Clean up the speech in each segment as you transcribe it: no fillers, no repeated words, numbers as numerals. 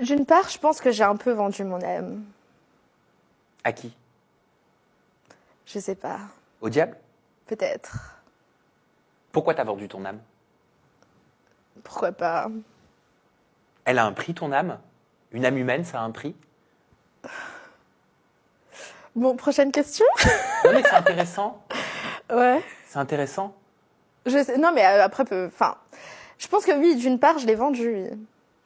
D'une part, je pense que j'ai un peu vendu mon âme. À qui? Je sais pas. Au diable? Peut-être. Pourquoi t'as vendu ton âme? Pourquoi pas? Elle a un prix, ton âme? Une âme humaine, ça a un prix? Bon, prochaine question? Non mais c'est intéressant. Ouais. C'est intéressant. Je sais. Non, mais après, enfin, je pense que oui, d'une part, je l'ai vendu, oui.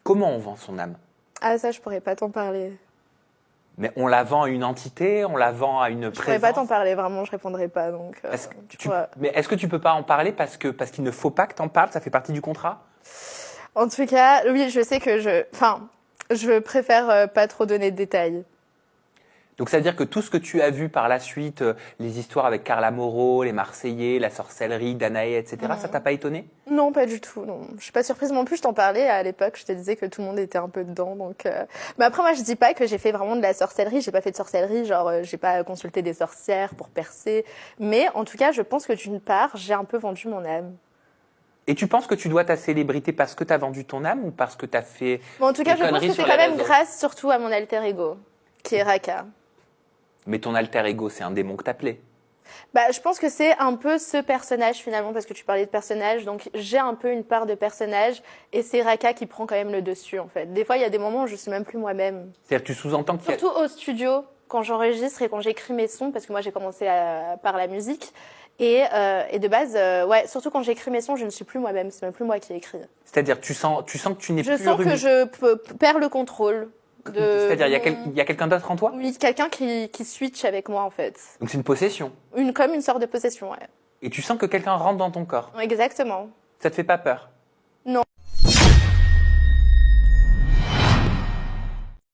Comment on vend son âme? Ah, ça, je pourrais pas t'en parler. Mais on la vend à une entité, on la vend à une Je pourrais pas t'en présence. parler, vraiment, je répondrai pas, donc Est-ce que tu tu, pourras. mais est-ce que tu peux pas en parler parce qu'il ne faut pas que t'en parles, ça fait partie du contrat? En tout cas, oui, je sais que enfin, je préfère pas trop donner de détails. Donc ça veut dire que tout ce que tu as vu par la suite, les histoires avec Carla Moreau, les Marseillais, la sorcellerie, Danaé, etc., ça t'a pas étonné? Non, pas du tout, non. Je suis pas surprise non plus, je t'en parlais à l'époque, je te disais que tout le monde était un peu dedans, donc... Mais après, moi, je dis pas que j'ai fait vraiment de la sorcellerie, j'ai pas fait de sorcellerie, genre, j'ai pas consulté des sorcières pour percer, mais en tout cas, je pense que d'une part, j'ai un peu vendu mon âme. Et tu penses que tu dois ta célébrité parce que tu as vendu ton âme ou parce que tu as fait Bon, en tout cas, des je pense conneries que sur c'est les quand même réseaux? grâce surtout à mon alter ego, qui est Raka. Mais ton alter ego, c'est un démon que t'appelais. Bah, je pense que c'est un peu ce personnage finalement, parce que tu parlais de personnage, donc j'ai un peu une part de personnage, et c'est Raka qui prend quand même le dessus en fait. Des fois, il y a des moments où je suis même plus moi-même. C'est-à-dire que tu sous-entends qu'il y a... Surtout au studio, quand j'enregistre et quand j'écris mes sons, parce que moi j'ai commencé par la musique, et de base, ouais, surtout quand j'écris mes sons, je ne suis plus moi-même, c'est même plus moi qui écris. C'est-à-dire tu sens que tu n'es Je plus sens que Ruby. je perds le contrôle de C'est-à-dire mon... il y a quelqu'un d'autre en toi? Oui, quelqu'un qui switch avec moi en fait. Donc c'est une possession. Comme une sorte de possession, ouais. Et tu sens que quelqu'un rentre dans ton corps. Exactement. Ça te fait pas peur? Non.